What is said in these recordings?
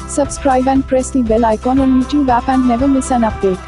Subscribe and press the bell icon on YouTube app and never miss an update.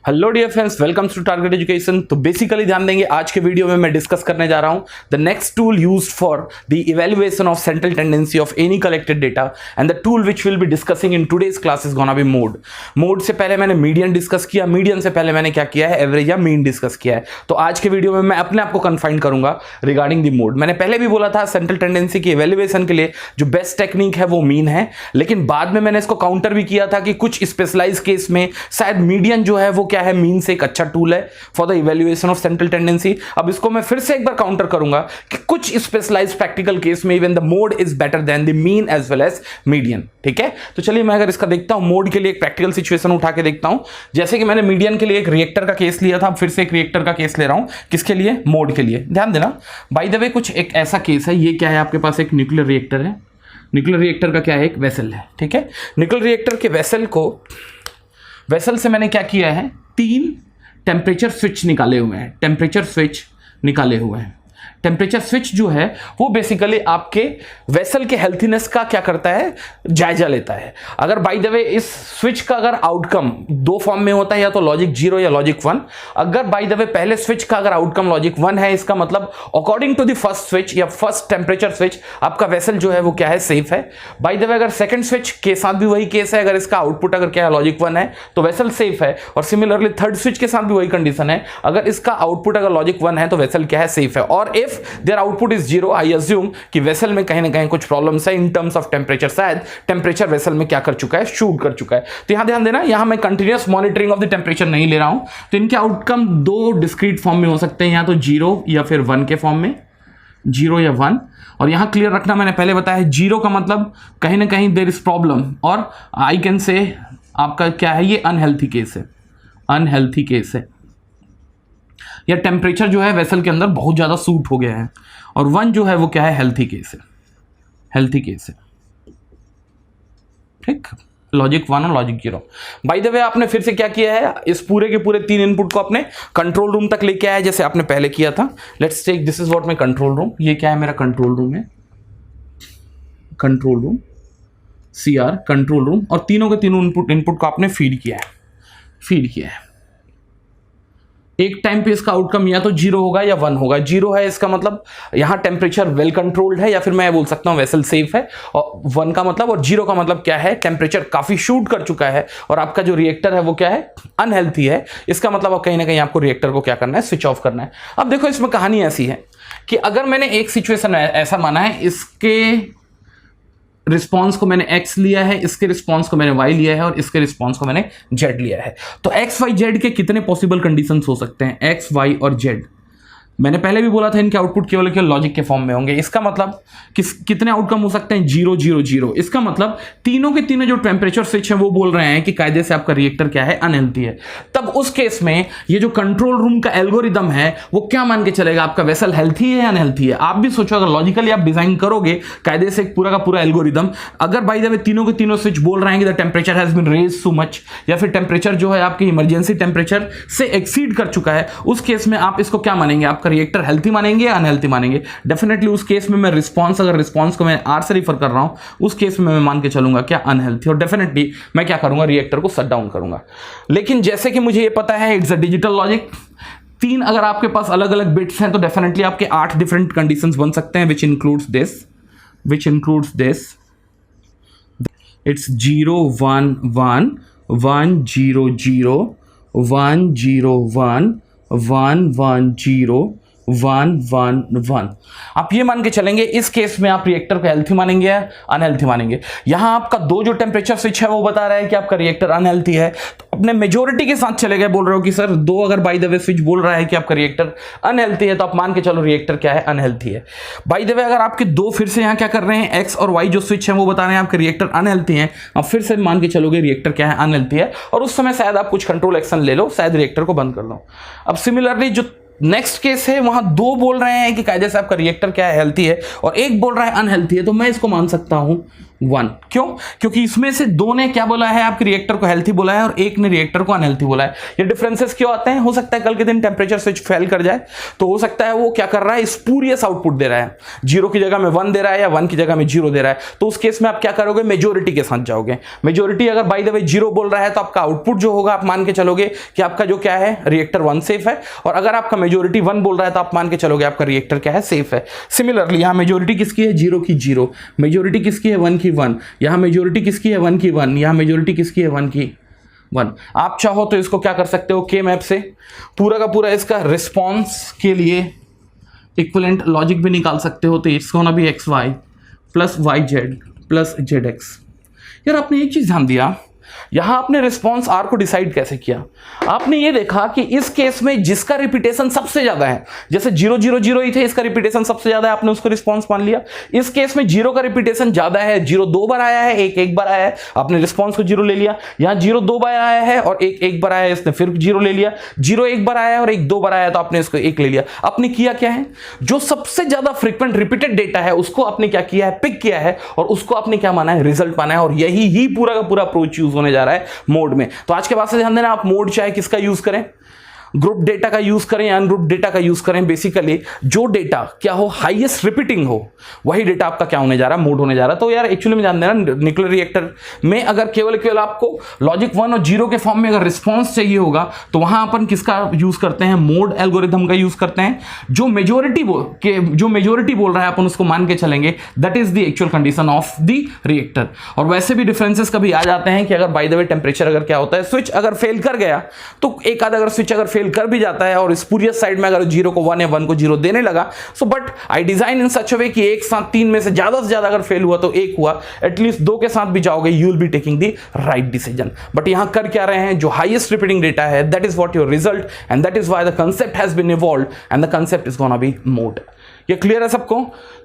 Hello dear friends, welcome to target education. तो basically ध्यान देंगे, आज के video में मैं discuss करने जा रहा हूं the next tool used for the evaluation of central tendency of any collected data and the tool which will be discussing in today's class is gonna be mode. Mode से पहले मैंने median discuss किया, median से पहले मैंने क्या किया है, एवरेज या मीन डिस्कस किया है। तो आज के वीडियो में मैं अपने आप को कन्फाइन करूंगा रिगार्डिंग द मोड। मैंने पहले भी बोला था सेंट्रल टेंडेंसी की इवैल्यूएशन के लिए जो बेस्ट टेक्निक है वो मीन है, लेकिन बाद में मैंने इसको काउंटर भी किया था कि कुछ स्पेशलाइज केस में शायद मीडियन जो है वो क्या है, मीन से अच्छा टूल है for the evaluation of central tendency. अब इसको मैं फिर से एक बार काउंटर करूंगा कि कुछ स्पेशलाइज्ड प्रैक्टिकल केस में even the mode is better than the mean as well as median. ठीक है, तो चलिए मैं अगर इसका देखता हूं, मोड के लिए एक प्रैक्टिकल सिचुएशन उठा के देखता हूं। जैसे कि मैंने मीडियन के लिए एक रिएक्टर का केस लिया था, फिर से एक रिएक्टर का केस ले रहा हूं। किसके लिए? मोड के लिए। ध्यान देना, बाय द वे कुछ एक ऐसा केस है, ये क्या है, आपके पास एक न्यूक्लियर रिएक्टर है। न्यूक्लियर रिएक्टर का क्या है, एक वेसल है। ठीक है, न्यूक्लियर रिएक्टर के वेसल से मैंने क्या किया है, 3 टेम्परेचर स्विच निकाले हुए हैं। टेम्परेचर स्विच जो है वो बेसिकली आपके वेसल के हेल्थीनेस का क्या करता है, जायजा लेता है। अगर बाय द वे इस स्विच का अगर आउटकम 2 फॉर्म में होता है, या तो लॉजिक 0 या लॉजिक 1। अगर बाय द वे पहले स्विच का अगर आउटकम लॉजिक 1 है, इसका मतलब according to the first switch या फर्स्ट टेम्परेचर स्विच आपका वेसल जो है वो क्या है, सेफ है। बाय द वे अगर सेकंड स्विच के साथ भी वही केस है, अगर इसका आउटपुट अगर क्या है, लॉजिक 1 है, तो वेसल सेफ है। और सिमिलरली थर्ड स्विच के साथ भी वही कंडीशन है, अगर इसका आउटपुट अगर लॉजिक 1 है तो वेसल क्या है, सेफ है। और if there output is 0, I assume कि वेसल में कहीं ना कहीं कुछ प्रॉब्लम्स है इन टर्म्स ऑफ टेम्परेचर। शायद टेम्परेचर वेसल में क्या कर चुका है, शूट कर चुका है। तो यहां ध्यान देना, यहां मैं continuous monitoring of the temperature नहीं ले रहा हूं, तो इनके आउटकम 2 डिस्क्रीट फॉर्म में हो सकते हैं, या तो 0 या फिर 1 के फॉर्म में, 0 या 1। और यहां क्लियर रखना, मैंने पहले बताया 0 का मतलब कहीं ना कहीं देयर इज प्रॉब्लम, और आई कैन से आपका क्या है, ये अनहेल्थी केस है, या टेम्परेचर जो है वेसल के अंदर बहुत ज्यादा सूट हो गया है। और 1 जो है वो क्या है, हेल्थी केस है। ठीक, लॉजिक 1 और लॉजिक 0। बाय द वे आपने फिर से क्या किया है, इस पूरे के पूरे 3 इनपुट को अपने कंट्रोल रूम तक लेके आया, जैसे आपने पहले किया था। Let's take this is what my control room. ये क्या है, मेरा कंट्रोल रूम है, control room CR control room. और तीनों के तीनों इनपुट को आपने फीड किया है। एक टाइम पे इसका आउटकम या तो 0 होगा या 1 होगा। 0 है, इसका मतलब यहां टेम्परेचर वेल कंट्रोल्ड है, या फिर मैं बोल सकता हूं वेसल सेफ है। और 1 का मतलब, और 0 का मतलब क्या है, टेम्परेचर काफी शूट कर चुका है और आपका जो रिएक्टर है वो क्या है, अनहेल्थी है। इसका मतलब कहीं ना कहीं आपको रिएक्टर को क्या करना है, स्विच ऑफ करना है। अब देखो, इसमें कहानी ऐसी है कि अगर मैंने एक सिचुएशन ऐसा माना है, इसके रिस्पॉन्स को मैंने x लिया है, इसके रिस्पॉन्स को मैंने y लिया है, और इसके रिस्पॉन्स को मैंने z लिया है। तो x, y, z के कितने पॉसिबल कंडीशंस हो सकते हैं, x, y और z। मैंने पहले भी बोला था इनके आउटपुट केवल लॉजिक के फॉर्म में होंगे। इसका मतलब कितने आउटकम हो सकते हैं, 0, 0, 0। इसका मतलब तीनों के तीनों जो टेम्परेचर स्विच है वो बोल रहे हैं कि कायदे से आपका रिएक्टर क्या है, अनहेल्थी है। तब उस केस में ये जो कंट्रोल रूम का एल्गोरिदम है वो क्या मान के चलेगा, आपका वेसल हेल्थी है या अनहेल्थी है। आप भी सोचो, अगर लॉजिकली आप डिजाइन करोगे कायदे से एक पूरा का पूरा एल्गोरिदम, अगर बाय द वे तीनों के तीनों स्विच बोल रहे हैं कि the temperature has been raised so much, या फिर टेम्परेचर जो है आपकी इमरजेंसी टेम्परेचर से एक्सीड कर चुका है, उस केस में आप इसको क्या मानेंगे, आपका रिएक्टर हेल्थी मानेंगे या अनहेल्थी मानेंगे। डेफिनेटली उस केस में मैं अगर रिस्पॉन्स को मैं R से रिफर कर रहा हूं, उस केस में मैं मान के चलूंगा क्या, अनहेल्थी। और डेफिनेटली मैं क्या करूंगा, रिएक्टर को शट डाउन करूंगा। लेकिन जैसे कि मुझे ये पता है इट्स अ डिजिटल लॉजिक, 3 अगर आपके पास अलग अलग बिट्स हैं तो डेफिनेटली आपके 8 डिफरेंट कंडीशंस बन सकते हैं, विच इंक्लूड्स दिस इट्स 0 1 1 1 0 0 1 0 1 1 1 0 1 1 1। आप ये मान के चलेंगे इस केस में आप रिएक्टर को हेल्थी मानेंगे या अनहेल्थी मानेंगे। यहां आपका दो जो टेम्परेचर स्विच है वो बता रहा है कि आपका रिएक्टर अनहेल्थी है, तो अपने मेजोरिटी के साथ चले गए, बोल रहे हो कि सर दो अगर बाय द वे स्विच बोल रहा है कि आपका रिएक्टर अनहेल्थी है तो आप मान के चलो रिएक्टर क्या है, अनहेल्थी है। बाय द वे अगर आपके दो फिर से यहां क्या कर रहे हैं, एक्स और वाई जो स्विच है वो बता रहे हैं आपके रिएक्टर अनहेल्थी है, आप फिर से मान के चलोगे रिएक्टर क्या है, अनहेल्थी है, और उस समय शायद आप कुछ कंट्रोल एक्शन ले लो, शायद रिएक्टर को बंद कर दो। अब सिमिलरली जो नेक्स्ट केस है वहां दो बोल रहे हैं कि कायदे से आपका रिएक्टर क्या है, हेल्थी है, और एक बोल रहा है अनहेल्थी है, तो मैं इसको मान सकता हूं 1। क्यों? क्योंकि इसमें से दो ने क्या बोला है, आपके रिएक्टर को हेल्थी बोला है और एक ने रिएक्टर को अनहेल्थी बोला है। ये डिफरेंसेस क्यों आते हैं? हो सकता है कल के दिन टेम्परेचर स्विच फेल कर जाए, तो हो सकता है वो क्या कर रहा है, स्पूरियस आउटपुट दे रहा है, 0 की जगह में 1 दे रहा है या 1 की जगह में 0 दे रहा है, तो उस केस में आप क्या करोगे, मेजोरिटी के साथ जाओगे। मेजोरिटी अगर बाय द वे 0 बोल रहा है तो आपका आउटपुट जो होगा आप मान के चलोगे कि आपका जो क्या है, रिएक्टर 1 सेफ है, और अगर आपका मेजोरिटी 1 बोल रहा है तो आप मान के चलोगे आपका रिएक्टर क्या है, सेफ है। सिमिलरली यहां मेजोरिटी किसकी है, 0 की 0, मेजोरिटी किसकी है, 1 की 1, यहां मेजोरिटी किसकी है, 1 की 1, यहां मेजोरिटी किसकी है, 1 की 1। आप चाहो तो इसको क्या कर सकते हो, के मैप से पूरा का पूरा इसका रिस्पॉन्स के लिए इक्विवेलेंट लॉजिक भी निकाल सकते हो, तो it's gonna be X Y plus Y Z plus Z X. यार आपने एक चीज ध्यान दिया, यहां आपने रिस्पॉन्स आर को डिसाइड कैसे किया, आपने ये देखा कि इस केस में जिसका रिपीटेशन सबसे ज्यादा है, जैसे 0 0 0 ही थे, इसका रिपीटेशन सबसे ज्यादा है, आपने उसको रिस्पॉन्स मान लिया। इस केस में 0 का रिपीटेशन ज्यादा है, 0 2 बार आया है, 1 1 बार आया है, आपने रिस्पॉन्स को 0 ले लिया। यहां 0 2 बार आया है और 1 1 बार आया है, इसने फिर 0 ले लिया। 0 1 बार आया है और 1 2 बार आया है, तो आपने इसको 1 ले लिया। आपने किया क्या है, जो सबसे ज्यादा फ्रीक्वेंट रिपीटेड डेटा है उसको आपने क्या किया है, पिक किया है, और उसको आपने क्या माना है, रिजल्ट माना है, और यही ही पूरा का पूरा अप्रोच यूज होने जा रहा है मोड में। तो आज के बाद से ध्यान देना, आप मोड चाहे किसका यूज करें, ग्रुप डेटा का यूज करें या अनग्रुप डेटा का यूज करें, बेसिकली जो डेटा क्या हो, हाईएस्ट रिपीटिंग हो, वही डेटा आपका क्या होने जा रहा है, मोड होने जा रहा है। तो यार एक्चुअली में ध्यान देना, न्यूक्लियर रिएक्टर में अगर केवल आपको लॉजिक 1 और 0 के फॉर्म में अगर रिस्पॉन्स चाहिए होगा तो वहां अपन किसका यूज करते हैं, मोड एल्गोरिथम का यूज करते हैं। जो मेजोरिटी बोल रहा है अपन उसको मान के चलेंगे, that is the actual condition of the reactor. और वैसे भी डिफरेंसेस कभी आ जाते हैं कि अगर बाय द वे टेम्परेचर अगर क्या होता है, स्विच अगर फेल कर गया तो एक आधा अगर स्विच अगर कर भी जाता है और स्पूरियस साइड में अगर 0 को 1 या 1 को 0 देने लगा, सो बट आई डिजाइन इन सच अ वे कि एक साथ 3 में से ज्यादा अगर फेल हुआ तो 1 हुआ, एटलीस्ट 2 के साथ भी जाओगे, you will be taking the right decision. But यहां कर क्या रहे हैं, जो हाईएस्ट रिपीटिंग डेटा है, that is what your result, and that is why the concept has been evolved and the concept is gonna be mode. ये clear है सबको?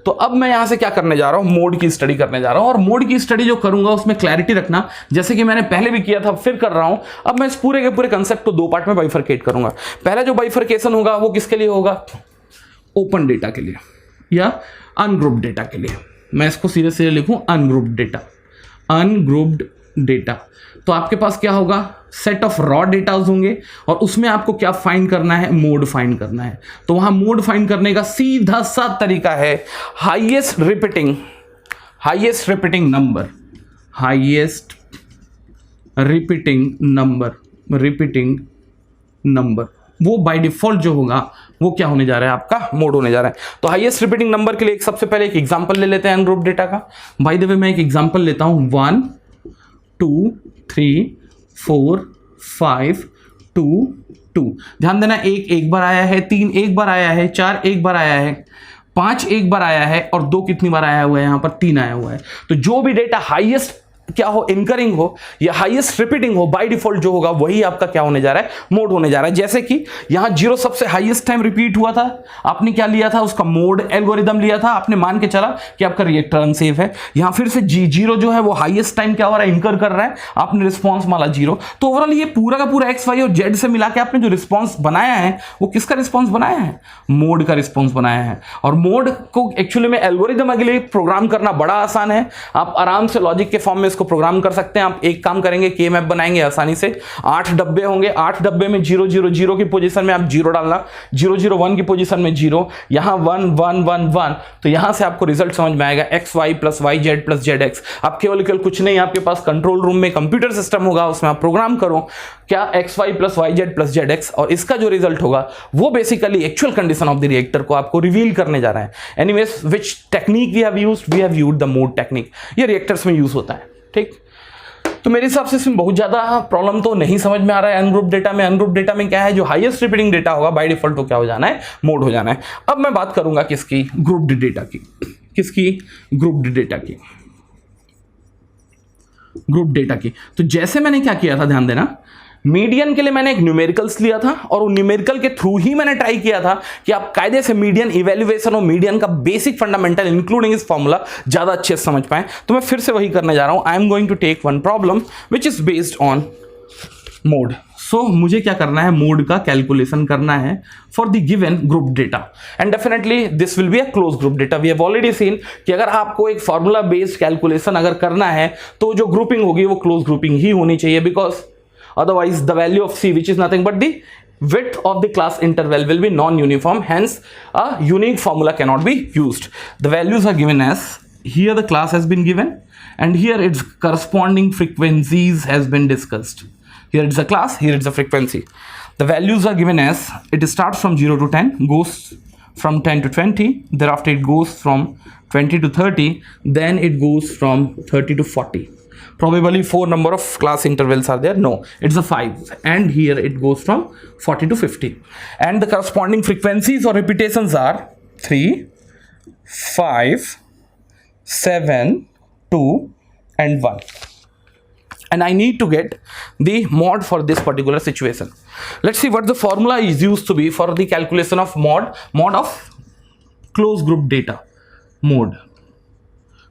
तो अब मैं यहां से क्या करने जा रहा हूं, मोड की स्टडी करने जा रहा हूं, और मोड की स्टडी जो करूंगा उसमें क्लैरिटी रखना, जैसे कि मैंने पहले भी किया था फिर कर रहा हूं। अब मैं इस पूरे के पूरे कंसेप्ट को 2 पार्ट में बाइफरकेट करूंगा। पहला जो बाइफरकेशन होगा वो किसके लिए होगा, ओपन डेटा के लिए या अनग्रुप्ड डेटा के लिए। मैं इसको सीधे सीधे लिखूं, अनग्रुप्ड डेटा, अनग्रुप्ड डेटा। तो आपके पास क्या होगा, सेट ऑफ रॉ डेटाज होंगे, और उसमें आपको क्या फाइंड करना है, मोड फाइंड करना है। तो वहां मोड फाइंड करने का सीधा सा तरीका है, highest repeating number, highest repeating number वो बाय डिफॉल्ट जो होगा वो क्या होने जा रहा है, आपका मोड होने जा रहा है। तो हाईएस्ट रिपीटिंग नंबर के लिए सबसे पहले एक एग्जांपल ले लेते हैं अनग्रुप डेटा का। बाय द वे मैं एक एग्जांपल लेता हूं, 1 2 3 4 5 2 2। ध्यान देना, 1 1 बार आया है, 3 1 बार आया है, 4 1 बार आया है, 5 1 बार आया है, और 2 कितनी बार आया हुआ है, यहां पर 3 आया हुआ है। तो जो भी डेटा हाईएस्ट क्या हो, इनकरिंग हो या हाईएस्ट रिपीटिंग हो, बाय डिफॉल्ट जो होगा वही आपका क्या होने जा रहा है, मोड होने जा रहा है। जैसे कि यहां 0 सबसे हाईएस्ट टाइम रिपीट हुआ था, आपने क्या लिया था, उसका मोड एल्गोरिदम लिया था, आपने मान के चला कि आपका रिएक्टर अनसेफ है। यहां फिर से 0 जो है वो हाईएस्ट टाइम क्या हो रहा है, इनकर कर रहा है, आपने रिस्पॉन्स माला 0। तो ओवरऑल ये पूरा का पूरा एक्स वाई और जेड से मिला के आपने जो रिस्पॉन्स बनाया है वो किसका रिस्पॉन्स बनाया है, मोड का रिस्पॉन्स बनाया है। और मोड को एक्चुअली में एल्गोरिदम के लिए प्रोग्राम करना बड़ा आसान है, आप आराम से लॉजिक के फॉर्म में इसको प्रोग्राम कर सकते हैं। आप एक काम करेंगे, के मैप बनाएंगे आसानी से, 8 डब्बे होंगे, 8 डब्बे में 0 0 0 की पोजीशन में आप 0 डालना, 0 0 1 की पोजीशन में 0, यहां 1 1 1 1। तो यहां से आपको रिजल्ट समझ में आएगा, X Y plus Y Z plus Z X. आप केवल कुछ नहीं, आपके पास कंट्रोल रूम में कंप्यूटर सिस्टम होगा, उसमें आप प्रोग्राम करो क्या, X Y plus Y Z plus Z X, और इसका जो रिजल्ट होगा वो basically actual condition of the reactor को आपको रिवील करने जा रहा है। Anyways which technique we have used the mode technique, ये रिएक्टर्स में यूज होता है। ठीक, तो मेरे हिसाब से इसमें बहुत ज़्यादा प्रॉब्लम तो नहीं समझ में आ रहा है। अनग्रुप डेटा में, अनग्रुप डेटा में क्या है, जो हाईएस्ट रिपीटिंग डेटा होगा बाय डिफॉल्ट तो क्या हो जाना है, मोड हो जाना है। अब मैं बात करूंगा किसकी, ग्रुप्ड डेटा की। किसकी, ग्रुप्ड डेटा की, ग्रुप डेटा की। तो जैसे मैंने क्या किया था, ध्यान देना, मीडियन के लिए मैंने एक न्यूमेरिकल्स लिया था और उन न्यूमेरिकल के थ्रू ही मैंने ट्राई किया था कि आप कायदे से मीडियन इवैल्यूएशन और मीडियन का बेसिक फंडामेंटल इंक्लूडिंग इस फॉर्मूला ज्यादा अच्छे से समझ पाए। तो मैं फिर से वही करने जा रहा हूं। I am going to take one problem which is based on mode. So मुझे क्या करना है, मोड का कैलकुलेशन करना है for the given group data and definitely this will be a close group data. We have already seen कि अगर आपको एक फॉर्मूला बेस्ड कैलकुलेशन अगर करना है तो जो ग्रुपिंग होगी वो क्लोज ग्रुपिंग ही होनी चाहिए, because otherwise the value of C, which is nothing but the width of the class interval, will be non-uniform, hence a unique formula cannot be used. The values are given as, here the class has been given and here its corresponding frequencies has been discussed. Here it's a class, here it's a frequency. The values are given as, it starts from 0 to 10, goes from 10 to 20, thereafter it goes from 20 to 30, then it goes from 30 to 40. Probably 4 number of class intervals are there. No, it's a 5, and here it goes from 40 to 50, and the corresponding frequencies or repetitions are 3, 5, 7, 2 and 1. And I need to get the mod for this particular situation. Let's see what the formula is used to be for the calculation of mod of closed group data, mod.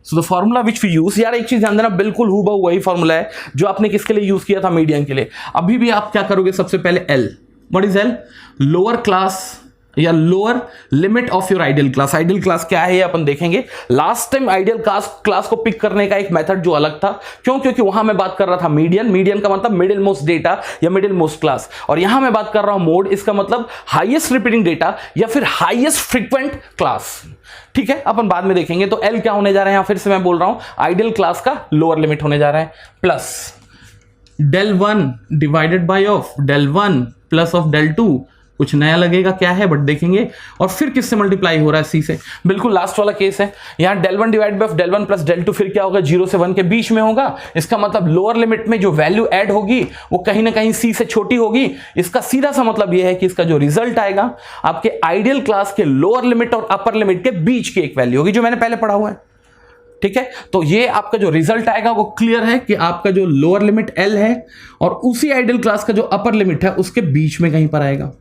So the formula which we use, यार एक चीज ध्यान देना, बिल्कुल हूबहू वही formula है जो आपने किसके लिए यूज किया था, मीडियन के लिए। अभी भी आप क्या करोगे, सबसे पहले L, what is L, lower class या lower limit of your ideal class. Ideal class क्या है ये अपन देखेंगे। लास्ट टाइम आइडियल क्लास को पिक करने का एक मेथड जो अलग था, क्यों, क्योंकि वहां मैं बात कर रहा था मीडियन, मीडियन का मतलब मिडिल मोस्ट डेटा या मिडिल मोस्ट क्लास, और यहां मैं बात कर रहा हूं मोड, इसका मतलब हाईएस्ट रिपीटिंग डेटा या फिर हाईएस्ट फ्रीक्वेंट क्लास। ठीक है, अपन बाद में देखेंगे। तो एल क्या होने जा रहा है, यहां फिर से मैं बोल रहा हूं आइडियल क्लास का लोअर लिमिट होने जा रहा है, plus del 1 divided by of del 1 plus of del 2, कुछ नया लगेगा क्या है बट देखेंगे, और फिर किससे मल्टीप्लाई हो रहा है, सी से। बिल्कुल लास्ट वाला केस है, यहां del 1 divide by del 1 plus del 2 फिर क्या होगा, 0 से 1 के बीच में होगा। इसका मतलब लोअर लिमिट में जो वैल्यू ऐड होगी वो कहीं ना कहीं सी से छोटी होगी। इसका सीधा सा मतलब यह है कि इसका जो रिजल्ट आएगा आपके आइडियल क्लास के लोअर लिमिट और अपर लिमिट के बीच की एक वैल्यू होगी, जो मैंने पहले पढ़ा हुआ है। ठीक है, तो ये आपका जो रिजल्ट आएगा वो क्लियर है कि आपका जो लोअर लिमिट एल है और उसी आइडियल क्लास का जो अपर लिमिट है उसके बीच में कहीं पर आएगा।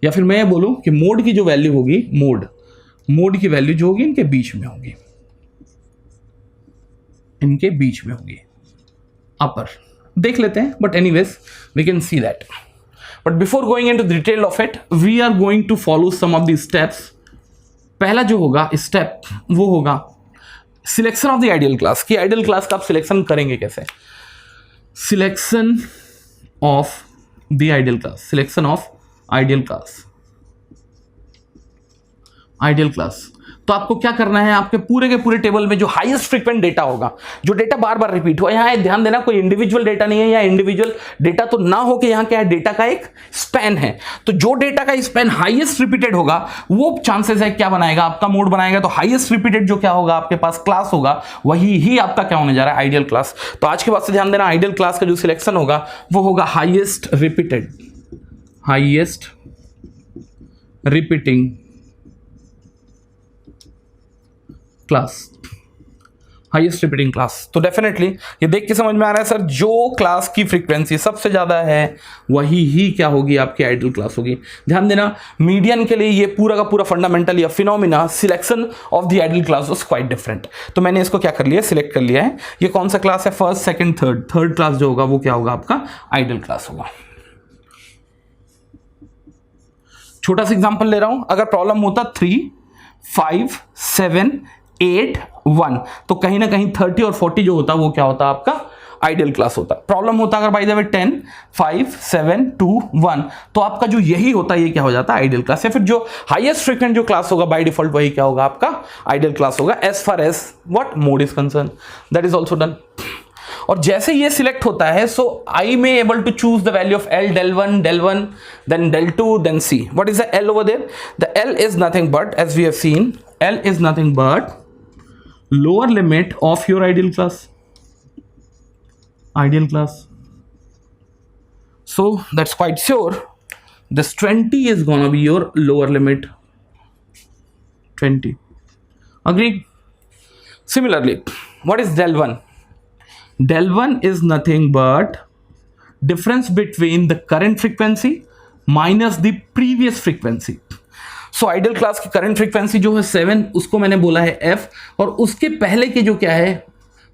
या फिर मैं ये बोलूं कि मोड की जो वैल्यू होगी, मोड की वैल्यू जो होगी इनके बीच में होगी, इनके बीच में होगी, अपर देख लेते हैं, but anyways we can see that. But before going into detail of it, we are going to follow some of the steps. पहला जो होगा स्टेप वो होगा selection of the ideal class. की आइडियल क्लास का आप सिलेक्शन करेंगे कैसे, selection of the ideal class, selection of ideal class. तो आपको क्या करना है, आपके पूरे के पूरे टेबल में जो हाईएस्ट फ्रीक्वेंट डेटा होगा, जो डेटा बार बार रिपीट हुआ, यहां ध्यान देना कोई इंडिविजुअल डेटा नहीं है, या इंडिविजुअल डेटा तो ना हो कि यहां क्या है, डेटा का एक स्पैन है। तो जो डेटा का स्पैन हाईएस्ट रिपीटेड होगा वो चांसेस है क्या बनाएगा, आपका मोड बनाएगा। तो हाईएस्ट रिपीटेड जो क्या होगा आपके पास क्लास होगा, वही ही आपका क्या होने जा रहा है, आइडियल क्लास। तो आज के बाद से ध्यान देना, आइडियल क्लास का जो सिलेक्शन होगा वो होगा highest repeating class, highest repeating class. तो डेफिनेटली ये देख के समझ में आ रहा है सर, जो क्लास की फ्रीक्वेंसी सबसे ज्यादा है वही ही क्या होगी, आपकी आइडियल क्लास होगी। ध्यान देना, मीडियन के लिए ये पूरा का पूरा फंडामेंटल या phenomena selection of the ideal class was quite different. तो मैंने इसको क्या कर लिया, सिलेक्ट कर लिया है। ये कौन सा क्लास है, फर्स्ट सेकंड थर्ड क्लास जो होगा वो क्या होगा, आपका आइडियल क्लास होगा। छोटा सा एग्जांपल ले रहा हूं, अगर प्रॉब्लम होता 3, 5, 7, 8, 1, तो कहीं ना कहीं 30 और 40 जो होता वो क्या होता, आपका आइडियल क्लास होता। प्रॉब्लम होता अगर बाय द वे 10, 5, 7, 2, 1, तो आपका जो यही होता ये क्या हो जाता, आइडियल क्लास। या फिर जो हाईएस्ट फ्रीक्वेंट जो क्लास होगा बाय डिफॉल्ट वही क्या होगा, आपका आइडियल क्लास होगा, as far as what mode is concern. That is also done. और जैसे ये सिलेक्ट होता है, so I may able to choose the value of L, del 1, then del 2, then C. What is the L over there? The L is nothing but, as we have seen, L is nothing but lower limit of your ideal class. ideal class. So that's quite sure this 20 is gonna be your lower limit. 20. Agreed? Similarly, what is del 1? Del 1 is nothing but difference between the current frequency minus the previous frequency. So ideal class की current frequency जो है 7, उसको मैंने बोला है f, और उसके पहले के जो क्या है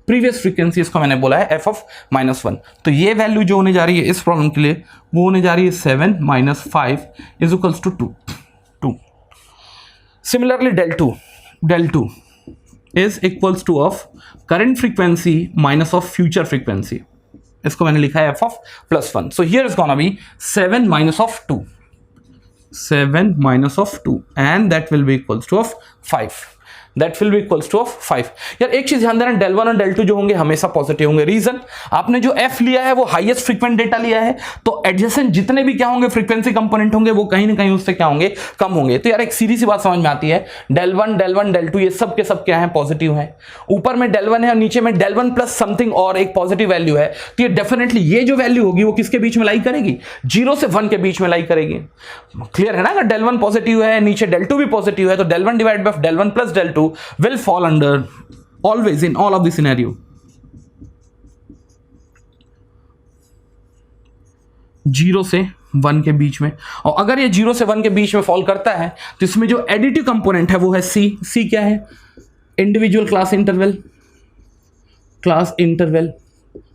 प्रीवियस फ्रीक्वेंसी, इसको मैंने बोला है f ऑफ -1. तो ये वैल्यू जो होने जा रही है इस प्रॉब्लम के लिए वो होने जा रही है 7 - 5 is equals to 2. Similarly del 2 is equals to of current frequency minus of future frequency. इसको मैंने लिखा है f of +1. So here is gonna be 7 - of 2. 7 - of 2 and that will be equals to of 5. That will be equals to of 5. यार एक चीज ध्यान देना, del 1 और del 2 जो होंगे हमेशा पॉजिटिव होंगे. रीजन, आपने जो f लिया है वो हाईएस्ट फ्रीक्वेंट डेटा लिया है, तो एडजेसेंट जितने भी क्या होंगे फ्रीक्वेंसी कंपोनेंट होंगे वो कहीं ना कहीं उससे क्या होंगे, कम होंगे. तो यार एक सीधी सी बात समझ में आती है, del 1 del 2 ये सब के सब क्या है, पॉजिटिव है. ऊपर में del 1 है और नीचे में del 1 प्लस समथिंग और एक पॉजिटिव वैल्यू है, तो ये डेफिनेटली ये जो वैल्यू होगी वो किसके बीच में लाई करेगी, 0 से 1 के बीच में लाई करेगी. क्लियर है ना? अगर del 1 पॉजिटिव है, नीचे del 2 भी पॉजिटिव है, तो del 1 divide by del 1 plus del 2 will fall under always in all of the scenario. 0 से 1 के बीच में. और अगर ये 0 से 1 के बीच में फॉल करता है तो इसमें जो एडिटिव कंपोनेंट है वो है C क्या है, इंडिविजुअल क्लास इंटरवल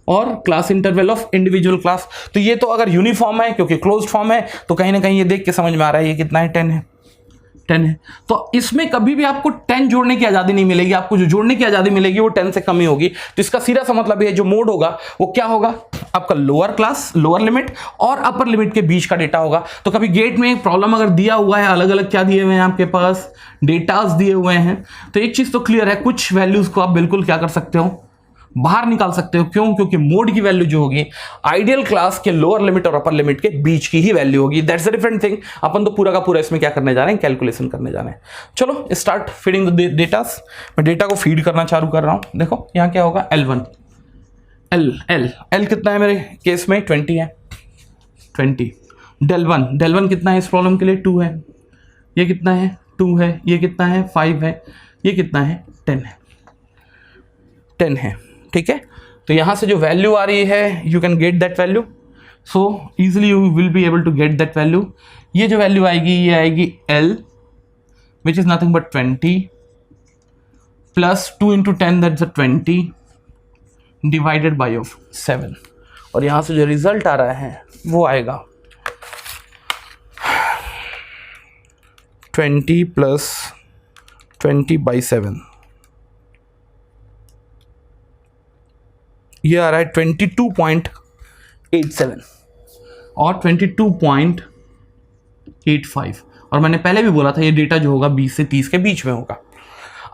और class interval of individual class. तो ये तो अगर यूनिफॉर्म है, क्योंकि क्लोज्ड फॉर्म है, तो कहीं ना कहीं ये देख के समझ में आ रहा है ये कितना है, 10 है. 10 है. तो इसमें कभी भी आपको 10 जोड़ने की आज़ादी नहीं मिलेगी. आपको जो जोड़ने की आज़ादी मिलेगी वो 10 से कम ही होगी. तो इसका सीधा सा मतलब ये जो मोड होगा वो क्या होगा, आपका लोअर लिमिट और अपर लिमिट के बीच का डेटा होगा. तो कभी गेट में प्रॉब्लम अगर दिया हुआ है, अलग अलग क्या दिए हुए हैं आपके पास, डेटास दिए हुए हैं, तो एक चीज़ तो क्लियर है, कुछ वैल्यूज़ को आप बिल्कुल क्या कर सकते हो, बाहर निकाल सकते हो. क्यों? क्योंकि मोड की वैल्यू जो होगी आइडियल क्लास के लोअर लिमिट और अपर लिमिट के बीच की ही वैल्यू होगी. That's a different thing. अपन तो पूरा का पूरा इसमें क्या करने जा रहे हैं, कैलकुलेशन करने जा रहे हैं. चलो स्टार्ट फीडिंग द डेटास. मैं डेटा को फीड करना चालू कर रहा हूं. देखो यहां क्या होगा, L1 L कितना है मेरे केस में, 20 है. 20 del 1 कितना है इस प्रॉब्लम के लिए, 2 है. ये कितना है, 2 है. ये कितना है, 5 है. ये कितना है, 10 है. ठीक है. तो यहां से जो वैल्यू आ रही है, you can get that value. So easily you will be able to get that value. ये जो वैल्यू आएगी ये आएगी L which is nothing but 20 plus 2 × 10 that's 20 divided by of 7. और यहां से जो रिजल्ट आ रहा है वो आएगा 20 प्लस 20/7. ये आ रहा है 22.87 और 22.85. और मैंने पहले भी बोला था ये डेटा जो होगा 20 से 30 के बीच में होगा.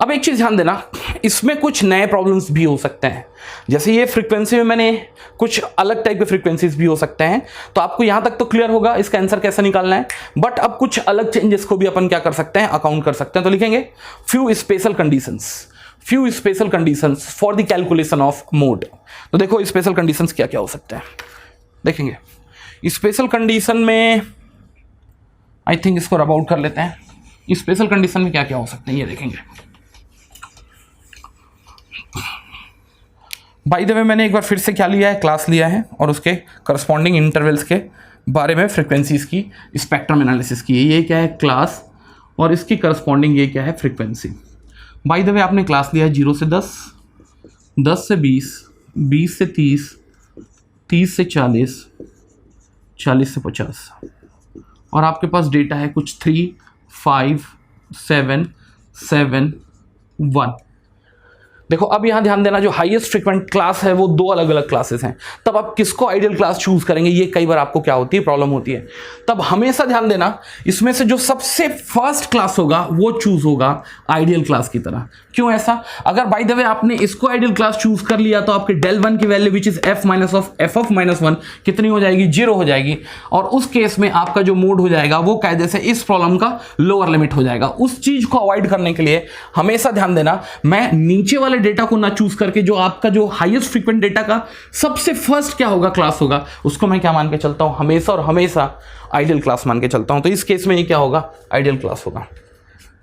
अब एक चीज़ ध्यान देना, इसमें कुछ नए प्रॉब्लम्स भी हो सकते हैं. जैसे ये फ्रीक्वेंसी में मैंने कुछ अलग टाइप के फ्रीक्वेंसीज भी हो सकते हैं. तो आपको यहाँ तक तो क्लियर होगा इसका आंसर कैसे निकालना है. बट अब कुछ अलग चेंजेस को भी अपन क्या कर सकते हैं, अकाउंट कर सकते हैं. तो लिखेंगे few special conditions for the calculation of mode. तो देखो स्पेशल कंडीशंस क्या क्या हो सकते हैं, देखेंगे. स्पेशल कंडीशन में आई थिंक इसको रब आउट कर लेते हैं. स्पेशल कंडीशन में क्या क्या हो सकते हैं ये देखेंगे. बाय द वे मैंने एक बार फिर से क्या लिया है, क्लास लिया है और उसके करस्पॉन्डिंग इंटरवल्स के बारे में फ्रीक्वेंसीज की स्पेक्ट्रम एनालिसिस की है. ये क्या है, क्लास, और इसकी करस्पॉन्डिंग ये क्या है, फ्रीक्वेंसी. बाय द वे आपने क्लास लिया है 0 से 10, 10 से 20, 20 से 30, 30 से 40, 40 से 50. और आपके पास डेटा है कुछ 3, 5, 7, 7, 1. देखो अब यहां ध्यान देना, जो हाईएस्ट फ्रीक्वेंट क्लास है वो 2 अलग अलग क्लासेस हैं. तब आप किसको आइडियल क्लास चूज करेंगे, ये कई बार आपको क्या होती है, प्रॉब्लम होती है. तब हमेशा ध्यान देना इसमें से जो सबसे फर्स्ट क्लास होगा वो चूज होगा आइडियल क्लास की तरह. क्यों ऐसा? अगर बाय द वे आपने इसको आइडियल क्लास चूज कर लिया तो आपके del 1 की value which is f of -1 कितनी हो जाएगी, 0 हो जाएगी. और उस केस में आपका जो मोड हो जाएगा वो कायदे से इस प्रॉब्लम का लोअर लिमिट हो जाएगा. उस चीज को अवॉइड करने के लिए हमेशा ध्यान देना, मैं नीचे वाले डेटा को ना चूज करके जो आपका जो हाईएस्ट फ्रीक्वेंट डेटा का सबसे फर्स्ट क्या होगा, क्लास होगा, उसको मैं क्या मान के चलता हूं, हमेशा और हमेशा आइडियल क्लास मान के चलता हूं। तो इस केस में ये क्या होगा, आइडियल क्लास होगा।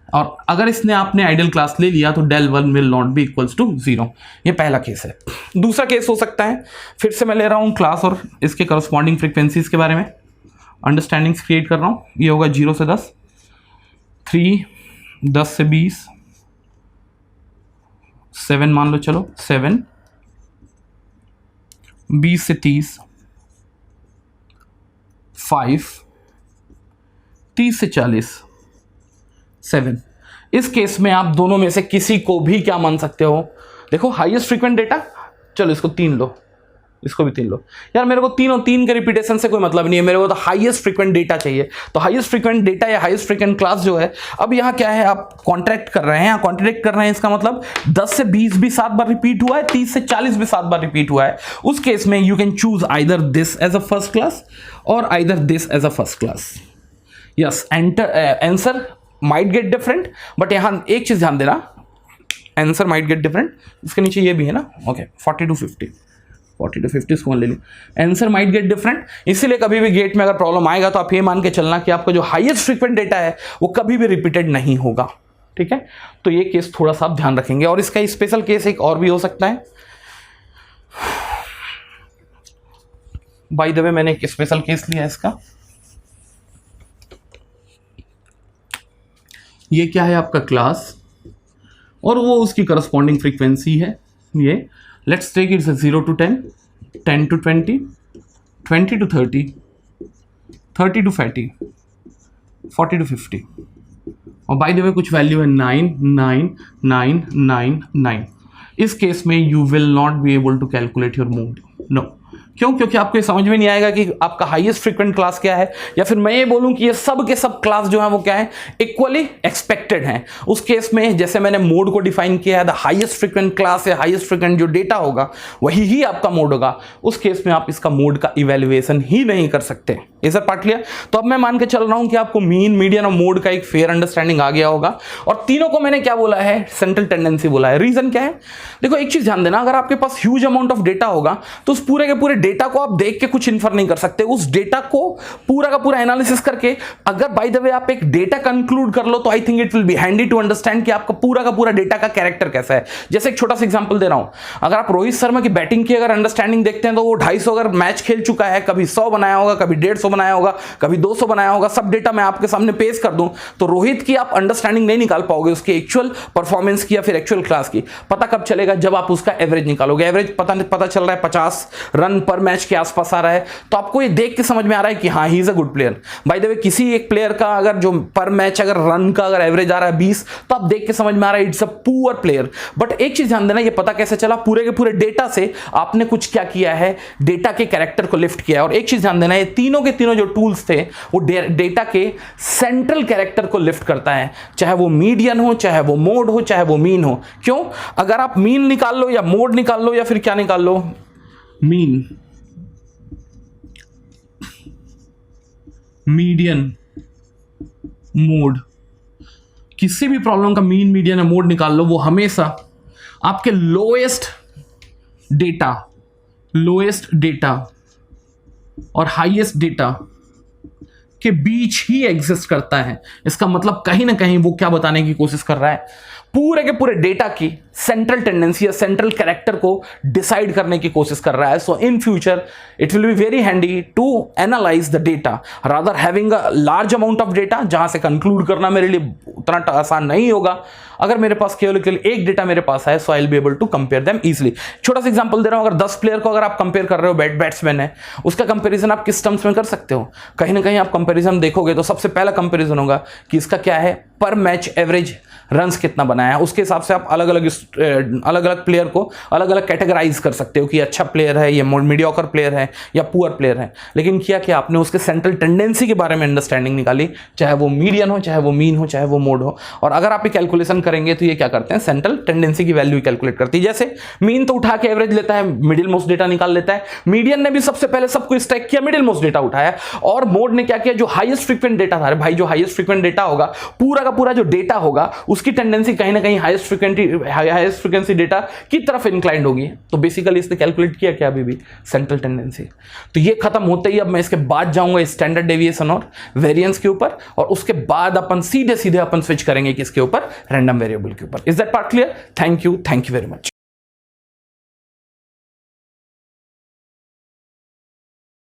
और अगर इसने आपने आइडियल क्लास ले लिया तो del 1 will not be equals to 0। ये पहला केस है। दूसरा केस हो सकता है, फिर से मैं ले रहा हूं क्लास और इसके करस्पॉन्डिंग फ्रीक्वेंसीज के बारे में अंडरस्टैंडिंग्स क्रिएट कर रहा हूं। ये होगा 0 से 10, 3 10 से 20, 7 मान लो, चलो 7, 20 से 30, 5, 30 से 40, 7। इस केस में आप दोनों में से किसी को भी क्या मान सकते हो, देखो हाईएस्ट फ्रीक्वेंट डेटा, चलो इसको 3 लो, इसको भी 3 लो। यार मेरे को तीनों 3 के रिपीटेशन से कोई मतलब नहीं है, मेरे को तो हाईएस्ट फ्रीक्वेंट डेटा चाहिए। तो हाईएस्ट फ्रीक्वेंट डेटा या हाईएस्ट फ्रीक्वेंट क्लास जो है, अब यहाँ क्या है, आप कॉन्ट्रैक्ट कर रहे हैं, कॉन्ट्रैक्ट कर रहे हैं, इसका मतलब 10 से 20 भी 7 बार रिपीट हुआ है, 30 से 40 भी 7 बार रिपीट हुआ है। उस केस में you can choose either this as a first class और either this as a first class. Yes, answer might get different, but यहां एक चीज ध्यान देना, आंसर माइट गेट डिफरेंट। इसके नीचे ये भी है ना, ओके 40 to 50 इसको ले ली, आंसर माइट गेट डिफरेंट। इसीलिए कभी भी गेट में अगर प्रॉब्लम आएगा तो आप ये मान के चलना कि आपका जो हाईएस्ट फ्रीक्वेंट डेटा है वो कभी भी रिपीटेड नहीं होगा, ठीक है। तो ये केस थोड़ा सा आप ध्यान रखेंगे। और इसका स्पेशल केस एक और भी हो सकता है, बाय द वे मैंने एक स्पेशल केस लिया इसका। ये क्या है आपका क्लास और वो उसकी करस्पॉन्डिंग फ्रीक्वेंसी है ये। Let's take it 0 to 10, 10 to 20, 20 to 30, 30 to 40, 40 to 50। और बाय द वे कुछ वैल्यू है 9, 9, 9, 9, 9। इस केस में you will not be able to calculate your mode, no. क्यों? क्योंकि आपको ये समझ में नहीं आएगा कि आपका हाईएस्ट फ्रीक्वेंट क्लास क्या है, या फिर मैं ये बोलूं कि ये सब के सब क्लास जो है वो क्या है, इक्वली एक्सपेक्टेड हैं। उस केस में जैसे मैंने मोड को डिफाइन किया है, द हाईएस्ट फ्रीक्वेंट क्लास या हाईएस्ट फ्रीक्वेंट जो डेटा होगा वही ही आपका मोड होगा। उस केस में आप इसका मोड का इवेल्युएशन ही नहीं कर सकते। ये सर पार्ट लिया। तो अब मैं मान के चल रहा हूं कि आपको मीन, मीडियन और मोड का एक फेयर अंडरस्टैंडिंग आ गया होगा। और तीनों को मैंने क्या बोला है, सेंट्रल टेंडेंसी बोला है। रीजन क्या है, देखो एक चीज ध्यान देना, अगर आपके पास ह्यूज अमाउंट ऑफ डेटा होगा तो उस पूरे के पूरे डेटा को आप देख के कुछ इन्फर नहीं कर सकते। उस डेटा को पूरा का पूरा एनालिसिस करके अगर बाय द वे आप एक डेटा कंक्लूड कर लो तो I think it will be handy to understand कि आपका पूरा का पूरा डेटा का कैरेक्टर कैसा है। जैसे एक छोटा सा एग्जांपल दे रहा हूं, अगर आप रोहित शर्मा की बैटिंग की अगर अंडरस्टैंडिंग देखते हैं तो वो 250 अगर मैच खेल चुका है, कभी 100 बनाया होगा, कभी 150 बनाया होगा, कभी 200 बनाया होगा, सब डेटा मैं आपके सामने पेश कर दूं तो रोहित की आप अंडरस्टैंडिंग नहीं निकाल पाओगे उसकी एक्चुअल परफॉर्मेंस की या फिर एक्चुअल क्लास की। पता कब चलेगा, जब आप उसका एवरेज निकालोगे। एवरेज पता चल रहा है 50 रन पर मैच के आसपास आ रहा है, तो आपको ये देख के समझ में आ रहा है कि हाँ he is a good player. By the way किसी एक प्लेयर का अगर जो पर मैच अगर रन का अगर एवरेज आ रहा है 20, तो आप देख के समझ में आ रहा है it's a poor player. But एक चीज ध्यान देना, ये पता कैसे चला, पूरे के पूरे डेटा से आपने कुछ क्या किया है, डेटा के कैरेक्टर को लिफ्ट किया है। और एक चीज ध्यान देना, ये तीनों के तीनों जो टूल्स थे वो डेटा के सेंट्रल कैरेक्टर को लिफ्ट करता है, चाहे वो मीडियन हो, चाहे वो मोड हो, चाहे वो मीन हो। क्यों? अगर आप मीन निकाल लो या मोड निकाल लो या फिर क्या निकाल लो, मीन, मीडियन, मोड, किसी भी प्रॉब्लम का मीन, मीडियन या मोड निकाल लो, वो हमेशा आपके लोएस्ट डेटा और हाईएस्ट डेटा के बीच ही एग्जिस्ट करता है। इसका मतलब कहीं ना कहीं वो क्या बताने की कोशिश कर रहा है, पूरे के पूरे डेटा की सेंट्रल टेंडेंसी या सेंट्रल कैरेक्टर को डिसाइड करने की कोशिश कर रहा है। So in future it will be very handy to analyse the data rather having a large amount of data, जहां से कंक्लूड करना मेरे लिए उतना आसान नहीं होगा। अगर मेरे पास केवल एक डेटा मेरे पास है, so I will be able to compare them easily. छोटा सा एग्जांपल दे रहा हूं, अगर 10 प्लेयर को अगर आप कंपेयर कर रहे हो, बैट्समैन है, उसका कंपैरिजन आप किस टर्म्स में कर सकते हो? कहीं ना कहीं आप कंपैरिजन देखोगे तो सबसे पहला कंपैरिजन होगा कि इसका क्या है, पर मैच एवरेज रन्स कितना बनाया है। उसके हिसाब से आप अलग अलग प्लेयर को अलग अलग कैटेगराइज कर सकते हो कि अच्छा प्लेयर है, ये मीडियोकर प्लेयर है या पुअर प्लेयर है। लेकिन किया क्या, आपने उसके सेंट्रल टेंडेंसी के बारे में अंडरस्टैंडिंग निकाली, चाहे वो मीडियन हो, चाहे वो मीन हो, चाहे वो मोड हो। और अगर आप ये कैलकुलेशन करेंगे तो ये क्या करते हैं, सेंट्रल टेंडेंसी की वैल्यू कैलकुलेट करती है। जैसे मीन तो उठा के एवरेज लेता है, मिडिल मोस्ट डेटा निकाल लेता है। मीडियन ने भी सबसे पहले सबको स्टैक किया, मिडिल मोस्ट डेटा उठाया। और मोड ने क्या किया, जो हाईएस्ट फ्रीक्वेंट डेटा था, भाई जो हाईएस्ट फ्रीक्वेंट डेटा होगा, पूरा का पूरा जो डेटा होगा उसकी टेंडेंसी कहीं ना कहीं हाईएस्ट फ्रिक्वेंसी डेटा की तरफ इंक्लाइंड होगी। तो बेसिकली इसने कैलकुलेट किया क्या अभी भी सेंट्रल टेंडेंसी। तो ये खत्म होते ही अब मैं इसके बाद जाऊंगा स्टैंडर्ड डेविएशन और वेरिएंस के ऊपर, और उसके बाद अपन सीधे सीधे अपन स्विच करेंगे किसके ऊपर, रैंडम वेरिएबल के ऊपर। Is that part clear? Thank you very much.